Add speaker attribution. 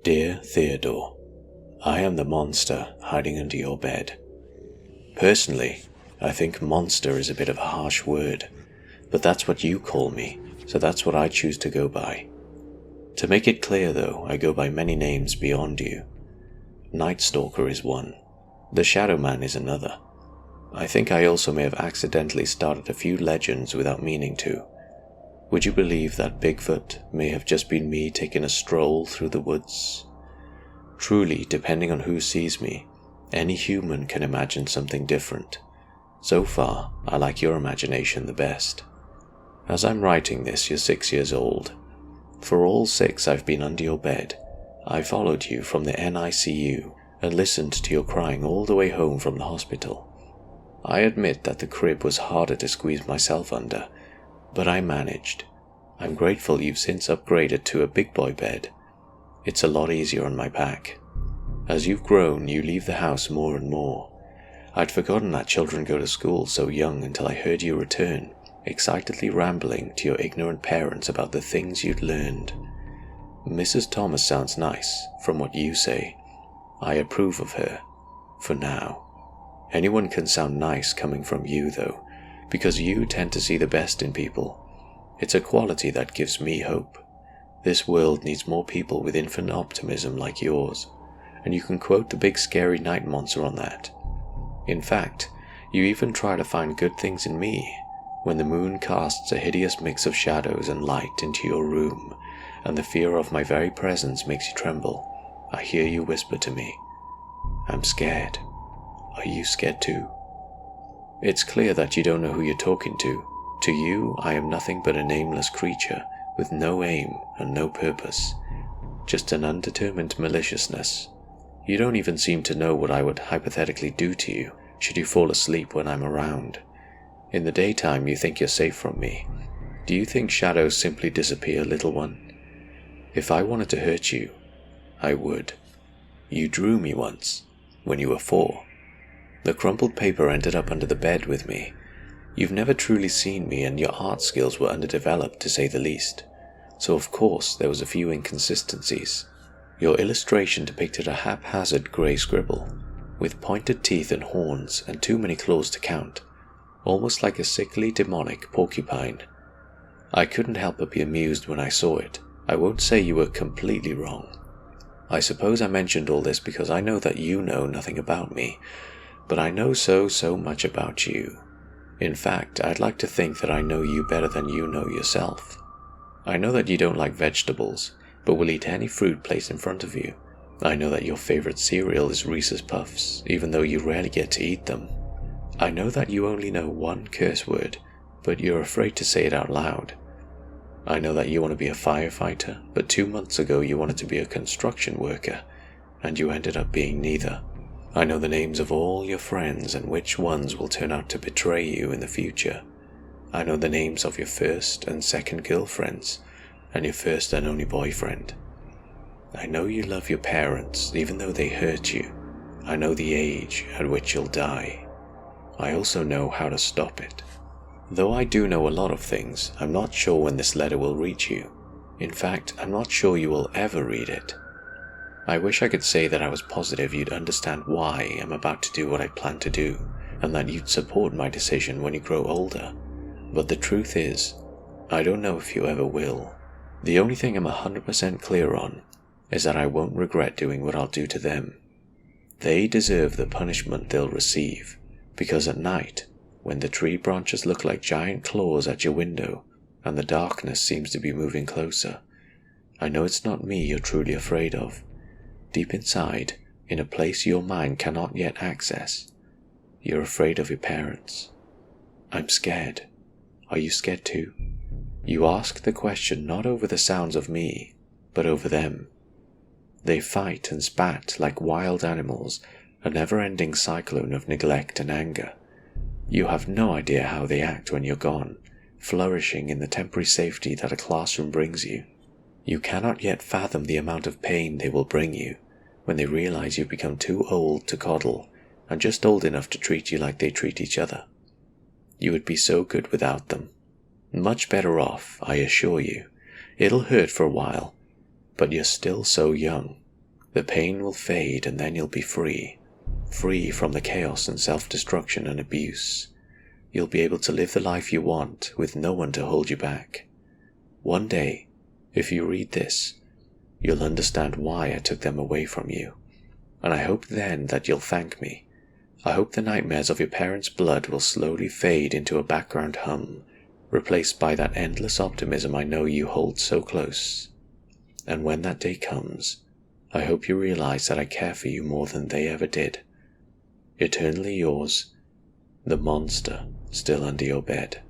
Speaker 1: Dear Theodore, I am the monster hiding under your bed. Personally, I think monster is a bit of a harsh word, but that's what you call me, so that's what I choose to go by. To make it clear though, I go by many names beyond you. Night Stalker is one. The Shadow Man is another. I think I also may have accidentally started a few legends without meaning to. Would you believe that Bigfoot may have just been me taking a stroll through the woods? Truly, depending on who sees me, any human can imagine something different. So far, I like your imagination the best. As I'm writing this, you're 6 years old. For all 6 I've been under your bed. I followed you from the NICU and listened to your crying all the way home from the hospital. I admit that the crib was harder to squeeze myself under, but I managed. I'm grateful you've since upgraded to a big boy bed. It's a lot easier on my back. As you've grown, you leave the house more and more. I'd forgotten that children go to school so young until I heard you return, excitedly rambling to your ignorant parents about the things you'd learned. Mrs. Thomas sounds nice, from what you say. I approve of her, for now. Anyone can sound nice coming from you, though, because you tend to see the best in people. It's a quality that gives me hope. This world needs more people with infinite optimism like yours, and you can quote the big scary night monster on that. In fact, you even try to find good things in me, when the moon casts a hideous mix of shadows and light into your room, and the fear of my very presence makes you tremble. I hear you whisper to me, "I'm scared. Are you scared too?" It's clear that you don't know who you're talking to. To you, I am nothing but a nameless creature, with no aim and no purpose. Just an undetermined maliciousness. You don't even seem to know what I would hypothetically do to you, should you fall asleep when I'm around. In the daytime you think you're safe from me. Do you think shadows simply disappear, little one? If I wanted to hurt you, I would. You drew me once, when you were 4. The crumpled paper ended up under the bed with me. You've never truly seen me, and your art skills were underdeveloped to say the least. So of course there was a few inconsistencies. Your illustration depicted a haphazard grey scribble, with pointed teeth and horns and too many claws to count, almost like a sickly demonic porcupine. I couldn't help but be amused when I saw it. I won't say you were completely wrong. I suppose I mentioned all this because I know that you know nothing about me, but I know so much about you. In fact, I'd like to think that I know you better than you know yourself. I know that you don't like vegetables, but will eat any fruit placed in front of you. I know that your favorite cereal is Reese's Puffs, even though you rarely get to eat them. I know that you only know one curse word, but you're afraid to say it out loud. I know that you want to be a firefighter, but 2 months ago you wanted to be a construction worker, and you ended up being neither. I know the names of all your friends and which ones will turn out to betray you in the future. I know the names of your first and second girlfriends, and your first and only boyfriend. I know you love your parents, even though they hurt you. I know the age at which you'll die. I also know how to stop it. Though I do know a lot of things, I'm not sure when this letter will reach you. In fact, I'm not sure you will ever read it. I wish I could say that I was positive you'd understand why I'm about to do what I plan to do, and that you'd support my decision when you grow older. But the truth is, I don't know if you ever will. The only thing I'm 100% clear on is that I won't regret doing what I'll do to them. They deserve the punishment they'll receive, because at night, when the tree branches look like giant claws at your window, and the darkness seems to be moving closer, I know it's not me you're truly afraid of. Deep inside, in a place your mind cannot yet access, you're afraid of your parents. I'm scared. Are you scared too? You ask the question not over the sounds of me, but over them. They fight and spat like wild animals, a never-ending cyclone of neglect and anger. You have no idea how they act when you're gone, flourishing in the temporary safety that a classroom brings you. You cannot yet fathom the amount of pain they will bring you when they realize you've become too old to coddle and just old enough to treat you like they treat each other. You would be so good without them. Much better off, I assure you. It'll hurt for a while, but you're still so young. The pain will fade and then you'll be free. Free from the chaos and self-destruction and abuse. You'll be able to live the life you want with no one to hold you back. One day, if you read this, you'll understand why I took them away from you. And I hope then that you'll thank me. I hope the nightmares of your parents' blood will slowly fade into a background hum, replaced by that endless optimism I know you hold so close. And when that day comes, I hope you realize that I care for you more than they ever did. Eternally yours, the monster still under your bed.